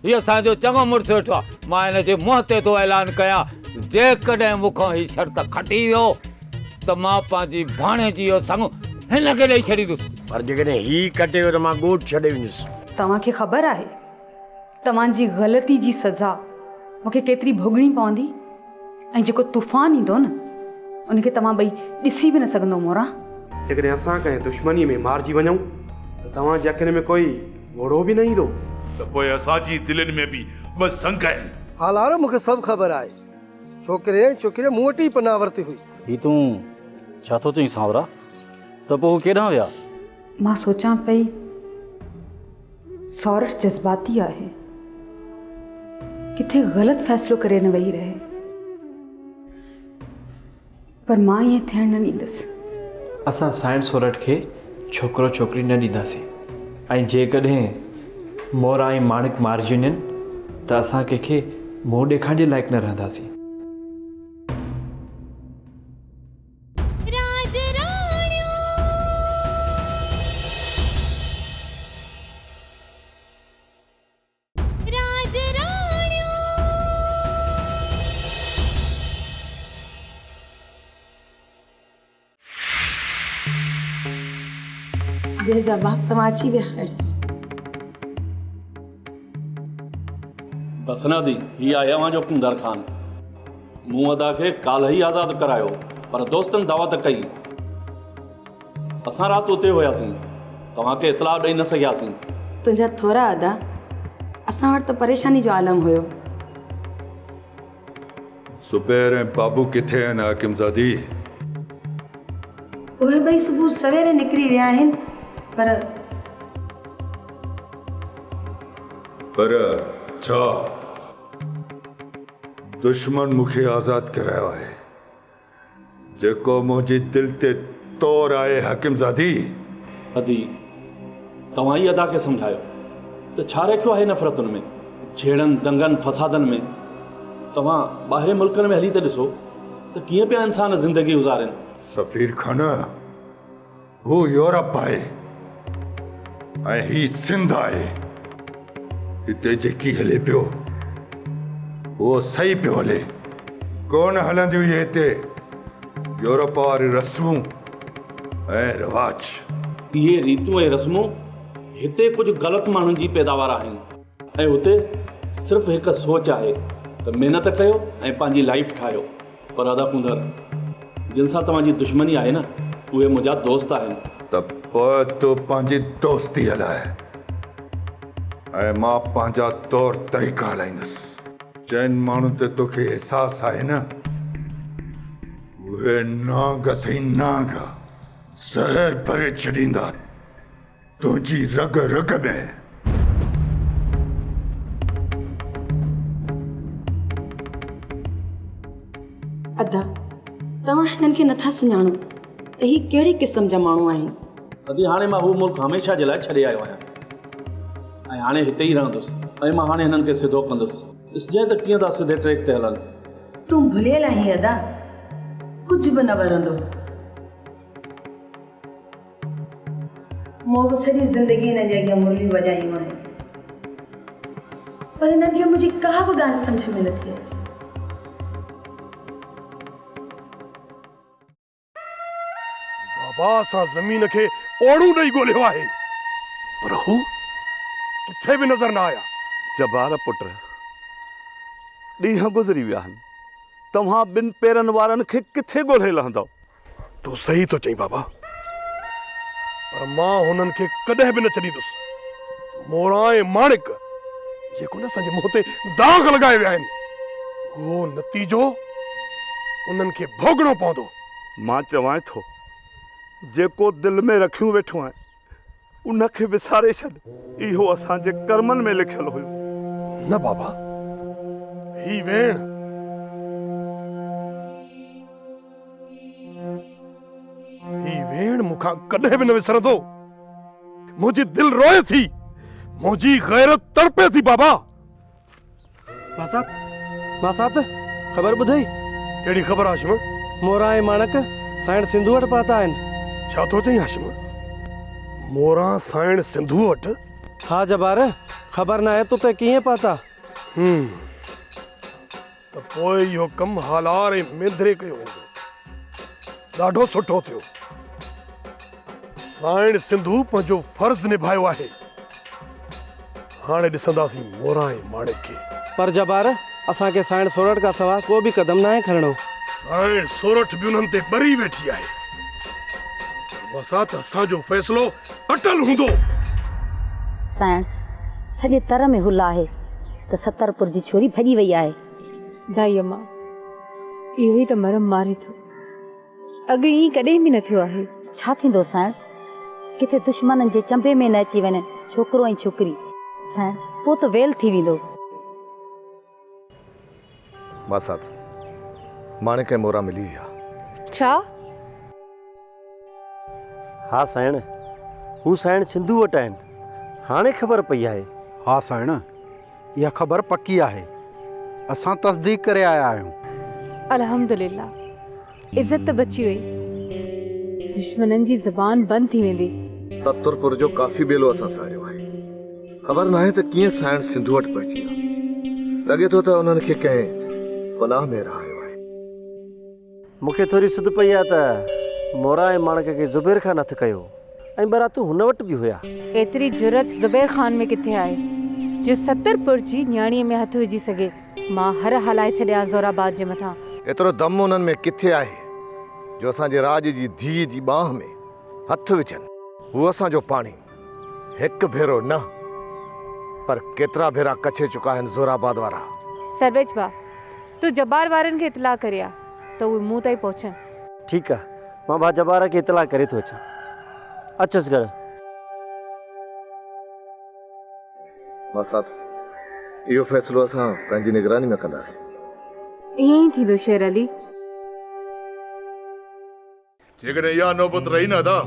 ये असांजो चङो मुड़ुसु वेठो आहे। मां हिन जे मुंहं ते थो ऐलान कयां, जेकॾहिं मूंखां ही शर्त खटी वियो त मां पंहिंजी भाणे जी इहो संग हिन खे ॾेई छॾींदुसि। पर जेकॾहिं ही कटे वियो त मां ॻोठ छॾे वेंदुसि। तव्हांखे ख़बर आहे तव्हांजी ग़लती जी सज़ा मूंखे केतिरी भोगणी पवंदी, ऐं जेको तूफ़ान ईंदो न उनखे तव्हां ॿई ॾिसी बि न सघंदो मोरा। जेकॾहिं असां कंहिं दुश्मनी में मारिजी वञूं त तव्हांजे अखियुनि में कोई घोड़ो बि न ईंदो त पोइ असांजी दिलनि में बि बस संग आहिनि। हालार मूंखे सभु ख़बर आहे। छोकिरे मूं वटि ई पनाह वरिती हुई। ही तूं छा थो चईं सावरा? त पोइ केॾांहुं विया? मां सोचां पई सौरठ जज़्बाती आहे, किथे ग़लति फ़ैसिलो करे न वेही रहे, पर मां ईअं थियण न ॾींदसि। असां साइण सोरठ खे छोकिरो छोकिरी न ॾींदासीं, ऐं जेकॾहिं मोरा ऐं माणिक मारिजी वञनि त असां कंहिंखे मुंहुं ॾेखारण जे लाइक़ु न रहंदासीं। देर जा बाप तव्हां अची विया ख़ैर सां। बसना दी ही आहे अवांजो कुंदर ख़ान। मूं अदा खे काल्ह ई आज़ादु करायो, पर दोस्तनि दावत कई। असां राति उते हुयासीं, तव्हांखे इतलाह ॾेई न सघियासीं। तुंहिंजा थोरा अदा, असां वटि त परेशानी जो आलम हुयो। सुबैर ऐं बाबू किथे आहिनि हाकिमज़ादी? उहे ॿई सुबुह सवेरे निकिरी विया आहिनि, पर छा दुश्मन मूंखे आज़ादु करायो आहे, जेको मुंहिंजी दिलि ते तौर आहे हाकिमज़ादी? अदी तव्हां ई अदा खे सम्झायो त छा रखियो आहे नफ़रतुनि में, छेड़नि दंगनि फसादनि में। तव्हां ॿाहिरि मुल्कनि में हली त ॾिसो त कीअं पिया इंसान ज़िंदगी गुज़ारनि। सफ़ीर खान हू यूरोप आहे ऐं ही सिंध आहे। हिते जेकी हले पियो उहो सही पियो हले, कोन हलंदियूं इहे हिते यूरोप वारी रस्मूं ऐं रिवाज। इहे रीतूं ऐं रस्मूं हिते कुझु ग़लति माण्हुनि जी पैदावार आहिनि, ऐं हुते सिर्फ़ु हिकु सोच आहे त महिनत कयो ऐं पंहिंजी लाइफ ठाहियो। पर अदा कुंदर, जिन सां तव्हांजी दुश्मनी आहे न, उहे मुंहिंजा दोस्त आहिनि। त पोइ तूं पंहिंजी दोस्ती हलाए ऐं मां पंहिंजा तौर तरीक़ा हलाईंदुसि। जंहिं माण्हुनि ते तोखे एहसासु आहे न, उहे नांग अथई नांग ज़हर भरे छॾींदा तुंहिंजी रग रग में। अदा तव्हां हिननि खे नथा सुञाणो त ही कहिड़ी क़िस्म जा माण्हू आहिनि। अदी हाणे मां हू मुल्क हमेशह जे लाइ छॾे आयो आहियां, ऐं हाणे हिते ई रहंदुसि, ऐं मां हाणे हिननि खे सिधो कंदुसि। ॾिसजांइ त कीअं था सिधे ट्रैक ते हलनि। तूं भुलियल आहीं अदा, कुझु बि न वरंदो। मूं बि सॼी ज़िंदगी हिन जे अॻियां मुरलियूं वॼायूं आहिनि, पर हिननि खे मुंहिंजी का बि ॻाल्हि सम्झ में नथी अचे। बाबा असां ज़मीन खे ओड़ू ॾेई ॻोल्हियो आहे, पर हू किथे बि नज़र न आया। जबार पुट, ॾींहं गुज़री विया आहिनि, तव्हां ॿिनि पेरनि वारनि खे किथे ॻोल्हे लहंदव? तूं सही थो चईं बाबा, पर मां हुननि खे कॾहिं बि न छॾींदुसि। मोरा ऐं माणिक जेको न असांजे मुंहं ते दाग़ लॻाए विया आहिनि, उहो नतीजो उन्हनि खे भोगणो पवंदो। मां चवां थो, जेको दिलि में रखियूं वेठो आहे उनखे विसारे छॾ, इहो असांजे कर्मनि में लिखियलु हुयो। न बाबा, ही वेण मूंखां कॾहिं बि न विसरंदो। मुंहिंजी दिलि रोए थी, मुंहिंजी गैरत तड़पे थी। बाबा मासात ख़बर ॿुधई? कहिड़ी ख़बर हाशिम? मोरा ऐं माणक साइण सिंधू वटि पहुता आहिनि। छा थो चईं हाशिम? मोरा साइण सिंधू वटि? हा जबार, ख़बर न आहे तो ते कीअं पाता? त पोइ इहो कमु हालार ऐं मेंदरे कयो हूंदो। ॾाढो सुठो थियो। साइण सिंधू पंहिंजो फर्ज़ निभायो आहे। हाणे ॾिसंदासीं मोरा ऐं माणिक खे। पर जबार असांखे साइण सोरठ खां सवाइ को बि क़दम न आहे खणणो। साइण सोरठ बि उन्हनि ते ॿरी वेठी आहे। वसा त असांजो फ़ैसिलो अटल हूंदो। साइण सॼे तर में हुल आहे त सतरपुर जी छोरी भॼी वई आहे। दाई अम्मा, इहो ई त मरम मारे थो। अॻे ईअं कॾहिं बि न थियो आहे। छा थींदो साइण? किथे दुश्मननि जे चंबे में न अची वञनि छोकिरो ऐं छोकिरी। साइण पोइ त वेल थी वेंदो। मासात माणिक ऐं मोरा मिली विया। छा? हा साइण, हू साइण सिंधू वटि आहिनि। हाणे ख़बर पई आहे। हा साइण, इहा ख़बर पकी आहे। असां तस्दीक करे आया आहियूं। अल्हम्दुलिल्लाह, इज़त त बची वई। दुश्मननि जी ज़बान बंदि थी वेंदी। सतरपुर जो काफ़ी बेलो असां साड़ियो आहे। ख़बर न आहे त कीअं साइण सिंधू वटि पहुची विया। लॻे थो त उन्हनि खे कंहिं पनाह में रहायो आहे। मूंखे थोरी सुध पई आहे त मोरा ऐं माणिक खे ज़ुबैर खान हथु कयो ऐं बरातूं हुन वटि बि हुया। एतिरी जुरत ज़ुबैर खान में किथे आहे जो सतरपुर जी न्याणीअ में हथु विझी सघे। मां हर हलाए छॾियां ज़ोराबाद जे मथां। एतिरो दम उन्हनि में किथे आहे जो असांजे राज जी धीअ जी बाह में हथु विझनि। हू असांजो पाणी हिकु भेरो न पर केतिरा भेरा कछे चुका आहिनि ज़ोराबाद वारा। सरवेज बा, तूं जबार वारनि खे इतला करिया त उहे मूं ताईं पहुचनि। ठीकु आहे, मां भा जबार खे इतला करे थो अचां। अचुसि घर। मासात इहो फ़ैसिलो असां पंहिंजी निगरानी में कंदासीं। ईअं ई थींदो शेर अली। जेकॾहिं इहा नौबत रही न अदा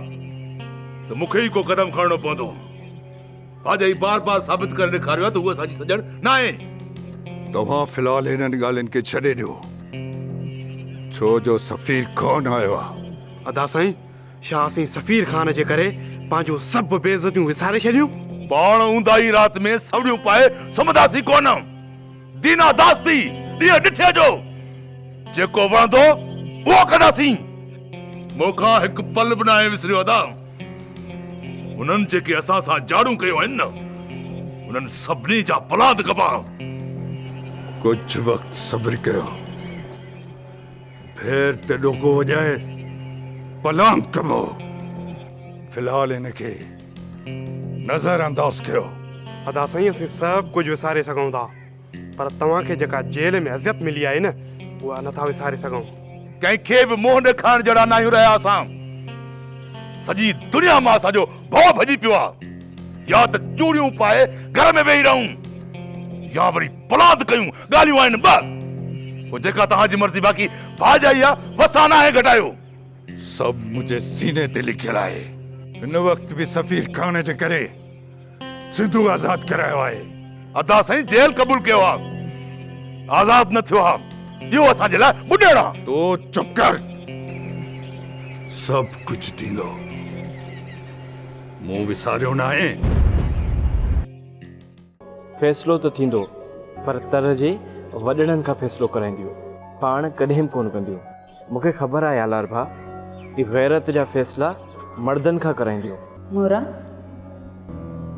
त मूंखे ई को क़दम खणणो पवंदो। भाॼाई बार बार साबित करे ॾेखारियो आहे त उहा असांजी सॼण न आहे। तव्हां फ़िलहाल हिननि ॻाल्हियुनि खे छॾे ॾियो, छो जो सफ़ीर कोन आयो आहे। अदा साईं, छा असीं सफ़ीर खान जे करे पंहिंजो सभु बेइज़तियूं विसारे छॾियूं? पाण ऊंदाही राति में सवड़ियूं पाए सुम्हंदासीं कोन। दीना दास्ती ॾींहं ॾिठे जो जेको वणंदो उहो कंदासीं। मूंखां हिकु पल बि न आहे विसरियो अदा। उन्हनि जेके असां सां जाड़ूं कयूं आहिनि न, उन्हनि सभिनी जा पलांद कबा। कुझु वक़्तु सब्र कयो, फेर ते ॾोको वॼाए पलांद कबो। फ़िलहाल हिनखे नज़र अंदाज़ कयो। अदा साईं, असीं सभु कुझु विसारे सघूं था, पर तव्हांखे जेका जेल में अज़ियत मिली आहे न, उहा नथा विसारे सघूं। कंहिंखे बि मुंहुं ॾेखारण जहिड़ा न आहियूं रहिया असां। सॼी दुनिया मां असांजो भउ भॼी पियो आहे। या त चूड़ियूं पाए घर में वेही रहूं, या वरी पलांद कयूं। ॻाल्हियूं आहिनि ॿ। पोइ जेका तव्हांजी मर्ज़ी। बाक़ी भाॼाई आहे वसाना आहे घटायो। सभु मुंहिंजे सीने ते लिखियल आहे। हिन वक़्तु बि सफ़ीर खान जे करे सिंधू आज़ाद करायो आहे। अदा साईं जेल क़बूल कयो आहे, आज़ाद न थियो आहे। इहो असांजे लाइ ॿुॾण आहे। तो चुप कर। सभु कुझु थींदो, मूं विसारियो न आहे। फ़ैसिलो त थींदो, पर तर जे वॾड़नि खां फ़ैसिलो कराईंदियूं, पाण कॾहिं कोन कंदियूं। मूंखे ख़बर आहे आलार भा, ही गैरत जा फ़ैसिला मर्दनि खां कराईंदियूं। मोरा,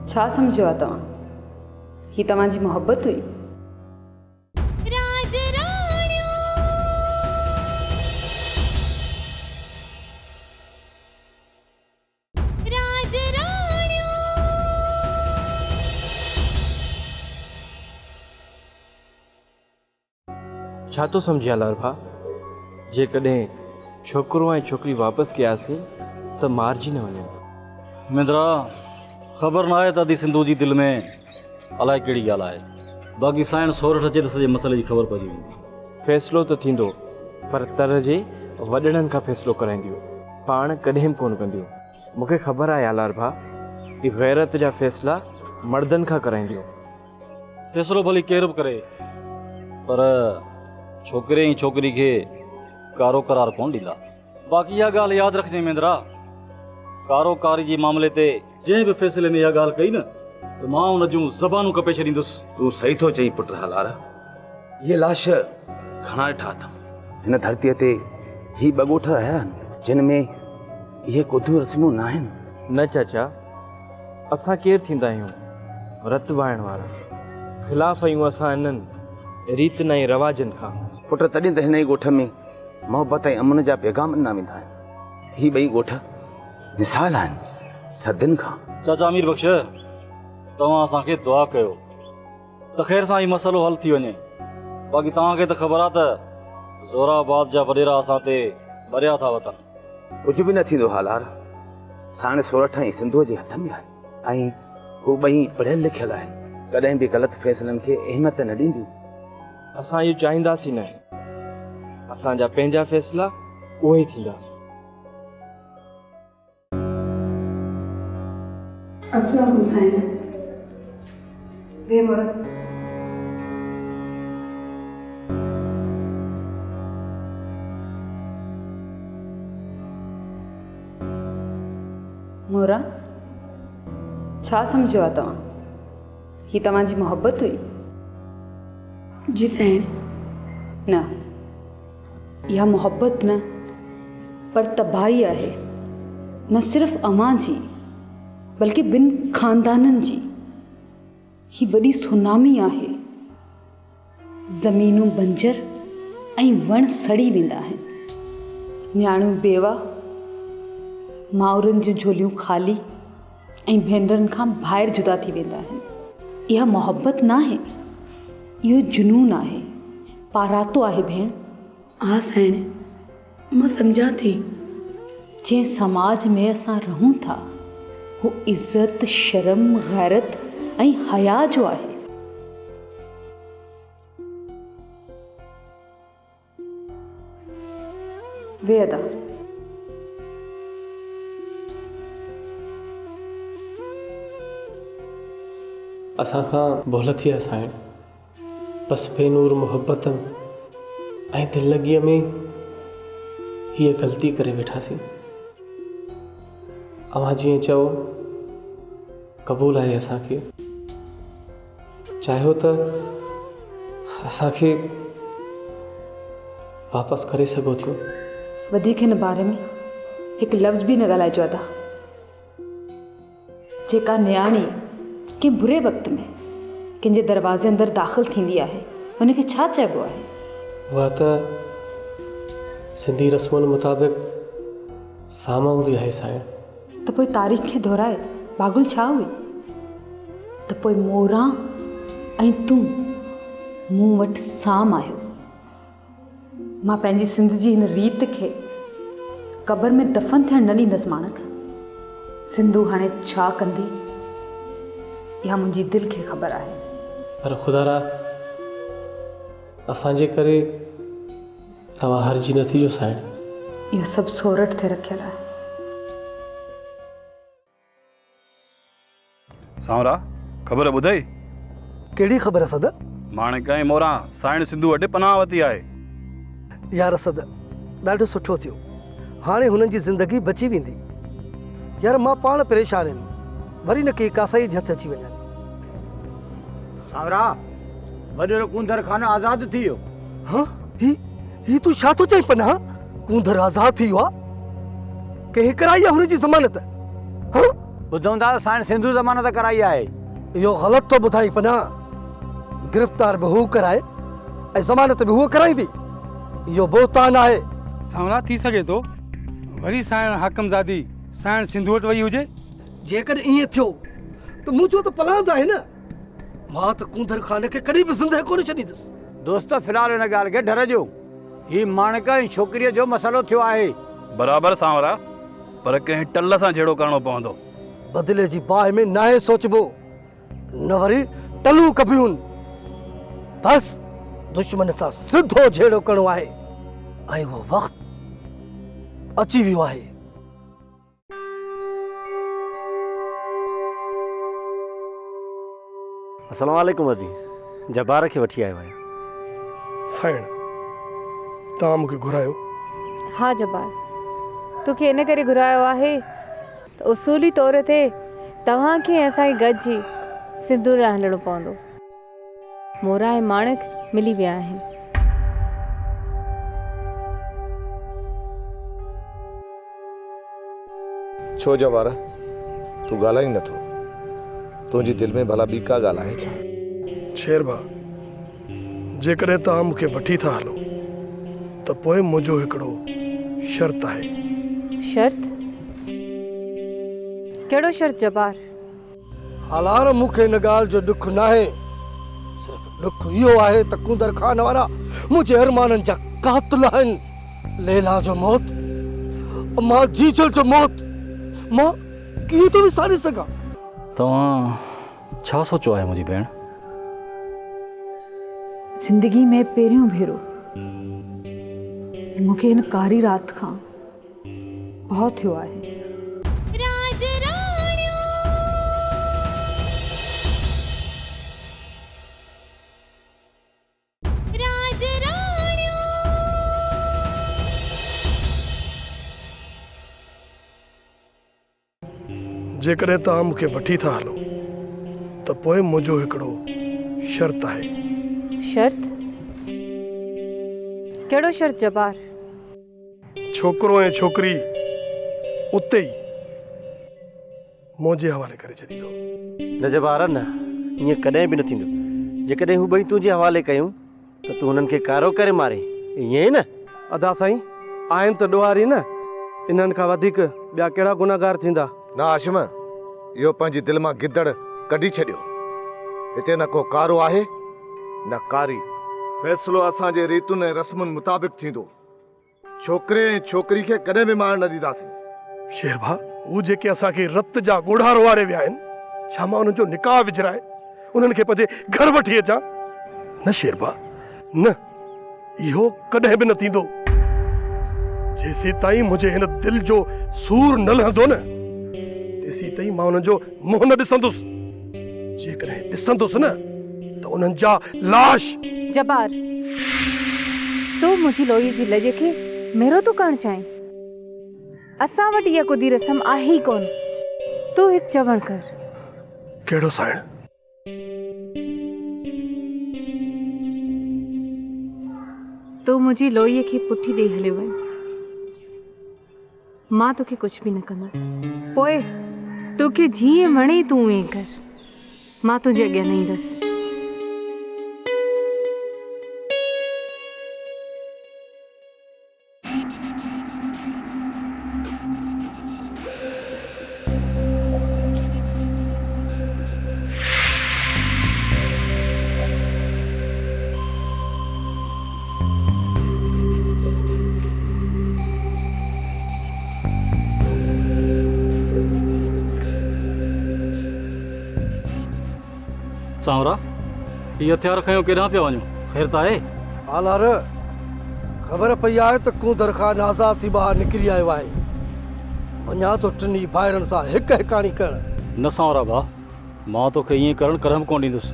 छा सम्झो आहे तव्हां? ही तव्हांजी मोहबत हुई? छा तो सम्झी आलार भा? जेकॾहिं छोकिरो ऐं छोकिरी वापसि कयासीं त मारिजी न वञनि। मिंद्रा, ख़बर न आहे त अदी सिंधू जी दिलि में अलाए कहिड़ी ॻाल्हि आहे। बाक़ी साइण सोरठ अचे त सॼे मसइले जी ख़बर पइजी वेंदी। फ़ैसिलो त थींदो, पर तर जे वॾड़नि खां फ़ैसिलो कराईंदियूं, पाण कॾहिं कोन कंदियूं। मूंखे ख़बर आहे आलार भा, ही गैरत जा फ़ैसिला मर्दनि खां कराईंदियूं। फ़ैसिलो भली केरु बि करे, पर छोकिरे ऐं छोकिरी खे कारो करार कोन ॾींदा। बाक़ी इहा ॻाल्हि यादि रखिजे मिंद्रा, कारोकारी जे मामले ते जंहिं बि फ़ैसिले में इहा ॻाल्हि कई न, त मां हुन जूं ज़बानूं कपे छॾींदुसि। तूं सही थो चई पुट हलारा। ये लाश घणा ॾिठा अथऊं हिन धरतीअ ते। ही ॿ ॻोठ रहिया आहिनि जिन में इहे कुधियूं रस्मूं न आहिनि। न चाचा, असां केरु थींदा आहियूं रत वाइण वारा? ख़िलाफ़ आहियूं असां इन्हनि रीतियुनि ऐं रवाजनि खां। पुट तॾहिं त हिन ई ॻोठ में मोहबत ऐं अमन जा पैगाम ॾिना वेंदा आहिनि। ही ॿई ॻोठ मिसाल आहिनि सदियुनि खां। चाचा अमीर बख्श, तव्हां असांखे दुआ कयो त ख़ैर सां ही मसइलो हल थी वञे। बाक़ी तव्हांखे त ख़बर आहे त ज़ोराबाद जा वॾेरा असां ते भरिया था वतन। कुझु बि न थींदो हालार। साण सोरठ ऐं सिंधूअ जे हथ में आहे ऐं हू ॿई पढ़ियल लिखियल आहिनि। कॾहिं बि ग़लति फ़ैसिलनि खे अहमियत न ॾींदियूं। असां इहो चाहींदासीं न। असांजा पंहिंजा फ़ैसिला उहे ई थींदा। अस्सलाम हुसैन बेमर मोरा छा सम्झो आहे तव्हां? ही तव्हांजी मोहब्बत हुई? जी साईं। न, इहा मोहब्बत न पर तबाही आहे। न सिर्फ़ अवां जी बल्कि ॿिनि ख़ानदाननि जी। ही वॾी सुनामी आहे। ज़मीनूं बंजर ऐं वण सड़ी वेंदा आहिनि। न्याणियूं बेवा, माउरनि जूं झोलियूं ख़ाली ऐं भेनरनि खां ॿाहिरि जुदा थी वेंदा आहिनि। इहा मोहब्बत न आहे, इहो जुनून आहे, पारातो आहे भेण। हा साईं, मां सम्झां थी। जंहिं समाज में असां रहूं था हू इज़त, शर्म, गैरत ऐं हया जो आहे। वे अदा असां खां भुल थी आहे साईं। बसि बेनूर मोहब्बत ऐं दिलगीअ में हीअ ग़लती करे वेठासीं। अव्हां जीअं चओ क़बूल आहे असांखे। चाहियो त असांखे वापसि करे सघो थियो। वधीक हिन बारे में हिकु लफ़्ज़ बि न ॻाल्हाइजो अदा। जेका न्याणी कंहिं बुरे वक़्त में कंहिंजे दरवाज़े अंदरि दाख़िल थींदी आहे उनखे छा चइबो आहे? उहा त सिंधी रस्मुनि मुताबिक़ सामा हूंदी आहे साईं। त पोइ तारीख़ खे दोहराए बागुल छा हुई? त पोइ मोरा ऐं तूं मूं वटि साम आहियो। मां पंहिंजी सिंध जी हिन रीत खे क़बर में दफ़न थियण न ॾींदसि माणक। सिंधू हाणे छा कंदी इहा मुंहिंजी दिलि खे ख़बर आहे। पर ख़ुदा असांजे करे तव्हां हारजी न थी जो साईं। इहो सभु सोरठ ते रखियलु आहे। सांवरा ख़बर ॿुधई? कहिड़ी ख़बर सद? माणिक ऐं मोरा साइण सिंधू वटि पनाह वरिती आहे। यार सद ॾाढो सुठो थियो। हाणे हुननि जी ज़िंदगी बची वेंदी। यार मां पाण परेशान आहियां, वरी न के कासाई जे हथ अची वञनि। सांवरा वॾेरो कुंदर खान आज़ादु थी वियो। हाँ ही तूं छा थो चई पनाह? कुंदर आज़ादु थी वियो आहे? कंहिं कराई आहे हुनजी ज़मानत? हाँ ॿुधूं था साइण सिंधू ज़मानत कराई आहे। इहो ग़लति थो ॿुधाई पनाह। गिरफ़्तार बि हू कराए ऐं ज़मानत बि हूअ कराईंदी। इहो बोतान आहे। सांवरा थी सघे थो वरी साइण हाकमज़ादी साइण सिंधू वटि वई हुजे। जेकॾहिं ईअं थियो त मुंहिंजो त पलांद आहे न। मां त कुंदर खान खे कॾहिं बि ज़िंदह कोन छॾींदुसि। दोस्त फ़िलहाल हिन ॻाल्हि खे डरजो। ही माणिक ऐं छोकिरीअ जो मसइलो थियो आहे। बराबरि सांवरा, पर कंहिं टल सां जहिड़ो करिणो पवंदो। बदिले जी बाहि में नाहे सोचबो, न वरी टलू कबियूं। बस दुश्मन सां सिधो जहिड़ो करिणो आहे ऐं उहो वक़्तु अची वियो आहे। अस्सलाम वालेकुम अदी। जबार खे वठी आयो आहियां। साइण तव्हां मूंखे घुरायो? हा जबार, तोखे इन करे घुरायो आहे त उसूली तौर ते तव्हांखे असांजी गॾिजी सिंदूर हलणो पवंदो। मोरा ऐं माणिक मिली विया आहिनि। छो जवारा तू ॻाल्हाई नथो? तुंहिंजी दिलि में भला ॿी का ॻाल्हि आहे छा? शेर भाउ, जेकॾहिं तव्हां मूंखे वठी था हलो त पोइ मुंहिंजो हिकिड़ो शर्त आहे। शर्त? कहिड़ो शर्त जबार? हालार मूंखे हिन ॻाल्हि जो ॾुख न आहे। सिर्फ़ु ॾुख इहो आहे त कुंदर खान वारा मुंहिंजे अरमाननि जा कातिल आहिनि। लैला जो मौत, मां जीजल जो मौत, मां कीअं थो विसारे सघां? तव्हां छा सोचो आहे मुंहिंजी भेण? ज़िंदगी में पहिरियों भेरो मूंखे हिन कारी राति खां भउ थियो आहे। जेकॾहिं तव्हां मूंखे वठी था हलो त पोइ मुंहिंजो हिकिड़ो शर्त आहे। शर्त? कहिड़ो शर्त जबार? छोकिरो ऐं छोकिरी उते ई मुंहिंजे हवाले करे छॾींदो। न जबार न, ईअं कॾहिं बि न थींदो। जेकॾहिं हू ॿई तुंहिंजे हवाले कयूं त तूं हुननि खे कारो करे मारे, ईअं ई न? अदा साईं, आहिनि त ॾुआरी न, इन्हनि खां वधीक ॿिया कहिड़ा गुनाहगार थींदा? ना आशिम, इहो पंहिंजी दिलि मां गिदड़ कढी छॾियो। हिते न को कारो आहे न कारी। फ़ैसिलो असांजे रीतुनि ऐं रस्मुनि मुताबिक़ थींदो। छोकिरे ऐं छोकिरी खे कॾहिं बि मार न ॾींदासीं। शेर भाउ, हू जेके असांखे रत जा ॻोढ़ा रोआरे विया आहिनि, छा मां उन्हनि जो निकाह विझराए उन्हनि खे पंहिंजे घर वठी अचां? न शेर भाउ, न, इहो कॾहिं बि न थींदो। जेसीं ताईं मुंहिंजे हिन दिलि जो सूर न लहंदो न, तेसीं ताईं मां उन्हनि जो मुंहुं न ॾिसंदुसि। जेकॾहिं ॾिसंदुसि न त उन्हनि जा लाश। जबार, तूं मुंहिंजी लोईअ जी लॼ खे मेरो तूं करणु चाहीं? असां वटि इहा कुदी रस्म आहे ई कोन। तूं हिकु चवण कर। कहिड़ो साइण? तूं मुंहिंजी लोईअ खे पुठी ॾेई हलियो वञ। मां तोखे कुझु बि न कंदसि। पोइ तोखे जीअं वणे तूं ईअं कर। मां तुंहिंजे अॻियां न ईंदसि। सांवरा, ये हथियार खयो केॾां पिया वञो? ख़ैर त आहे? हालार ख़बर पई आहे त कुंदर खान आज़ाद थी ॿाहिरि निकिरी आयो आहे। वञा थो टिनी भाइरनि सां हिकु हिकाणी करणु। न सांवरा भाउ, मां तोखे ईअं करणु करम कोन ॾींदुसि।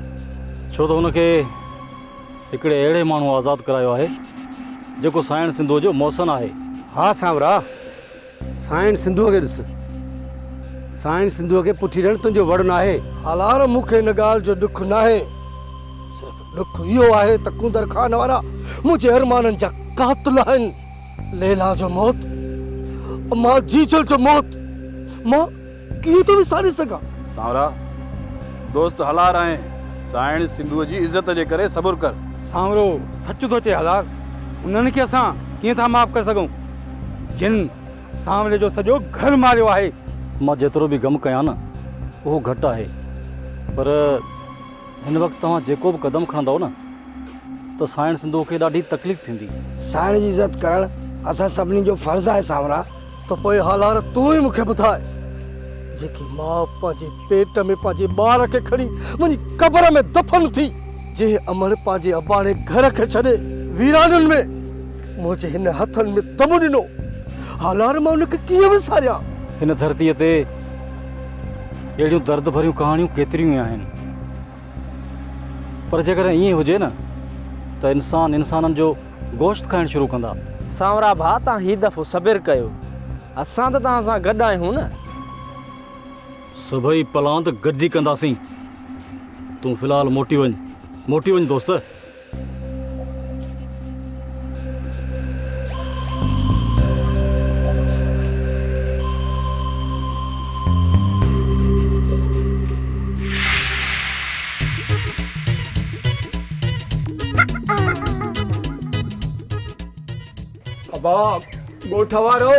छो त हुनखे हिकिड़े अहिड़े माण्हू आज़ादु करायो आहे जेको साइण सिंधूअ जो मौसन आहे। हा सांवरा, साइण सिंधूअ खे ॾिस। साइण सिंधूअ खे पुठी ॾियणु तुंहिंजो वड़ न आहे। हालार मूंखे हिन ॻाल्हि जो ॾुख न आहे। सिर्फ़ु ॾुख इहो आहे त कुंदर खान वारा मुंहिंजे अरमाननि जा कातिल आहिनि। लैला जो मौत, मां जीजल जो मौत, मां कीअं थो विसारे सघां? सांवरा, दोस्त हलार आए, साइण सिंधूअ जी इज़त जे करे सबुर कर। सांवरो सच थो चए हलार। उन्हनि खे असां कीअं था माफ़ करे सघूं जिन सांवरे जो सॼो घर मारियो आहे। मां जेतिरो बि गम कयां न उहो घटि आहे, पर हिन वक़्तु तव्हां जेको बि क़दम खणंदव न त साइण सिंधूअ खे ॾाढी तकलीफ़ थींदी। साइण जी इज़त करणु असां सभिनी जो फर्ज़ु आहे सांवरा। त पोइ हालार तूं ई मूंखे ॿुधाए, जेकी माउ पंहिंजे पेट में पंहिंजे ॿार खे खणी मुंहिंजी क़बर में दफ़न थी, जंहिं अमर पंहिंजे अबाणे घर खे छॾे वीराननि में मुंहिंजे हिन हथनि में दम ॾिनो, हालार मां उनखे कीअं विसारियां? हिन धरतीअ ते अहिड़ियूं दर्द भरियूं कहाणियूं केतिरियूं ई आहिनि, पर जेकॾहिं ईअं हुजे न त इंसान इंसाननि जो गोश्त खाइणु शुरू कंदा। सांवरा भाउ, तव्हां हीउ दफ़ो सबिर कयो। असां त तव्हां सां गॾु आहियूं न। सभई पलांत गॾिजी कंदासीं। तूं फ़िलहालु मोटी वञ दोस्त। अबा गोठवारो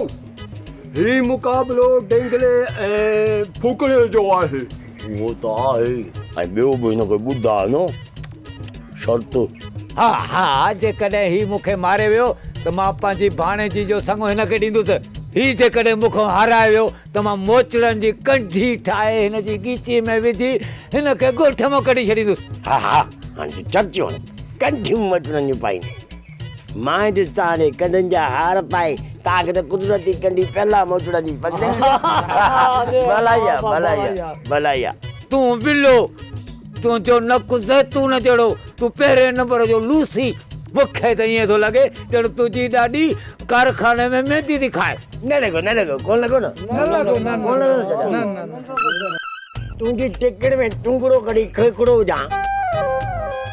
ही मुकाबलो डेंगले ऐं फूकणे जो आहे। वो तो आहे ऐं ॿियो बि हिन खे ॿुधा न शर्त। हा हा जेकॾहिं ही मूंखे मारे वियो त मां पंहिंजी भाणेजी जो संग हिन खे ॾींदुसि। ही जेकॾहिं मूंखां हाराए वियो त मां मोचड़नि जी कंठी ठाहे हिन जी ॻीची में विझी हिन खे ॻोठ मां कढी छॾींदुसि। हा हा हाणे चर्चियो कंठियूं मोचड़नि जूं पाईंदी। मां ॾिसां हाणे कंधनि जा हार पाए तव्हांखे त कुदरती कंडी पहला मोचड़ जी भलाइया भलाइया भलाइया। तूं बिल्लो तुंहिंजो नकु ज़ैतून जहिड़ो, तूं पहिरें नंबर जो लूसी। मूंखे त ईअं थो लॻे ॼण तुंहिंजी ॾाॾी कारखाने में मेंदी थी खाए। न लॻो कोन लॻो न तुंहिंजी टिकड़ में टुंगड़ो कढी खेकड़ो विझां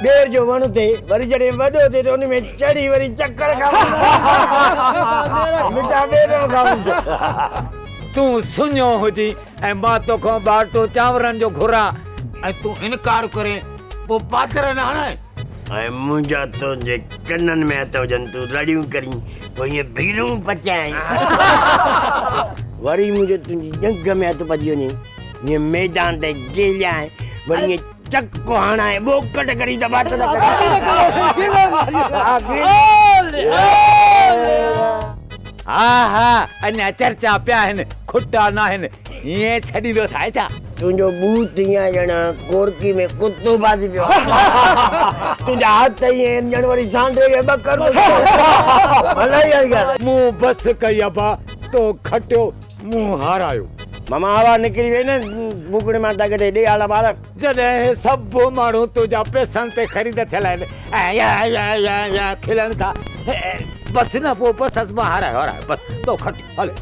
ॿेर जो वण ते वरी जॾहिं वॾो थिए त उन में चढ़ी वरी चक्कर तूं सुञो हुजी ऐं मां तोखां बाटो चांवरनि जो घुरां ऐं तूं इनकार करे पोइ पात्र न हणाए। ऐं मुंहिंजा तुंहिंजे कननि में हथ हुजनि तूं रड़ियूं करी पोइ ईअं भीड़ूं पचाए वरी मुंहिंजो तुंहिंजी जंग में हथ पजी वञे ईअं मैदान ते गेलियाए वरी ईअं चको हणाए बोकट करी त बात न हा हा अञा चर्चा पिया आहिनि खुटा न आहिनि ईअं छॾींदो छा छा। तुंहिंजो बूथ ईअं ॼण कोरकी में कुतो बाज़ी पियो तुंहिंजा हथ ईअं ॼण वरी सांडे खे ॿकर मूं बस कई अबा तो खटियो मूं हारायो। मामा हवा निकिरी वई न बुकड़े मां तक ते ॾे आला बालक जॾहिं सभु माण्हू तुंहिंजा पैसनि ते ख़रीद थियल आहिनि ऐं या खिलनि था बसि न पोइ बसि मां हारायो बसि तो खट हले।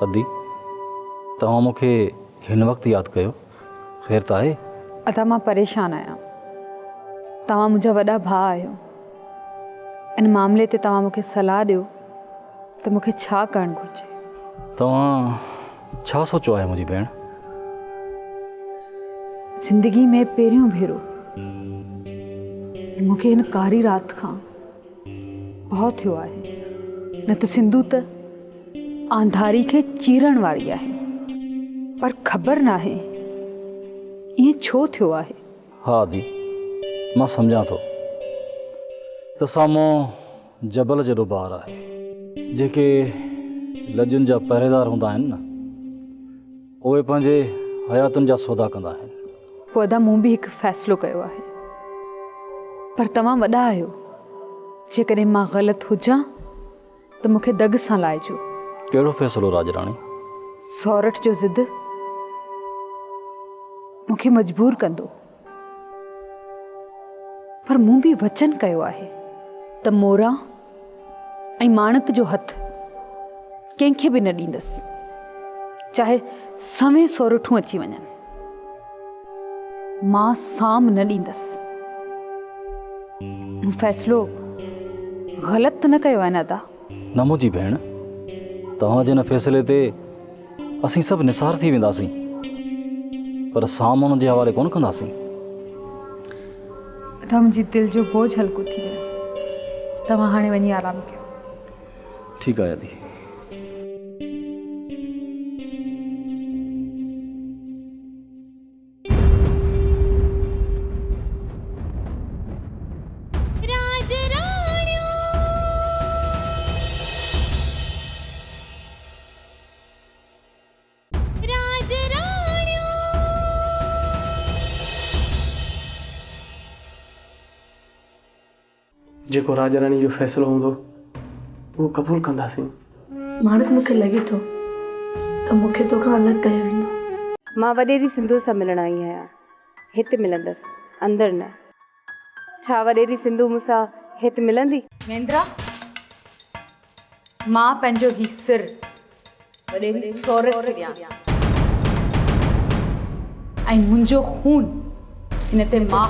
अदी तव्हां मूंखे हिन वक़्तु यादि कयो ख़ैर त आहे? अदा मां परेशान आहियां। तव्हां मुंहिंजा वॾा भाउ आहियो। इन मामले ते तव्हां मूंखे सलाह ॾियो त मूंखे छा करणु घुरिजे। तव्हां छा सोचियो आहे मुंहिंजी भेण? ज़िंदगी में पहिरियों भेरो मूंखे हिन कारी राति खां भउ थियो आहे। न त सिंधु त आंधारी खे चीरण वारी आहे पर ख़बर नाहे ईअं छो थियो आहे। हा दी मां सम्झां थो त साम्हूं जबल जहिड़ो ॿारु आहे। जेके लॼुनि जा पहिरेदार हूंदा आहिनि न उहे पंहिंजे हयातुनि जा सौदा कंदा आहिनि। पोइ अदा मूं बि हिकु फ़ैसिलो कयो आहे पर तव्हां वॾा आहियो। जेकॾहिं मां ग़लति हुजां त मूंखे दग सां लाइजो। कहिड़ो फ़ैसिलो राजराणी? सौरठ जो ज़िद मूंखे मजबूर कंदो पर मूं बि वचन कयो आहे त मोरा ऐं माणक जो हथ कंहिंखे बि न ॾींदसि चाहे सवें सौरठूं अची वञनि। मां साम न ॾींदसि। मूं फ़ैसिलो ग़लति न कयो आहे न अदा? न मुंहिंजी भेण तव्हां जे हिन फ़ैसिले ते असीं सभु निसार थी वेंदासीं पर सामान जे हवाले कोन कंदासीं। अदा मुंहिंजी दिलि जो बोझ हल्को थी वियो। तव्हां हाणे वञी आराम कयो। ठीकु आहे दी। जेको राजा रानी जो फ़ैसिलो हूंदो उहो क़बूल कंदासीं। माणक मूंखे लॻे थो त मूंखे तोखां अलॻि कयो वेंदो। मां वॾेरी सिंधू सां मिलण आई आहियां। हिते मिलंदसि, अंदरि न। छा वॾेरी सिंधू मूंसां हिते मिलंदी? महेंद्रा, मां पंहिंजो ही सिर वॾेरी सौरत खे ॾियां ऐं मुंहिंजो खून हिन ते मां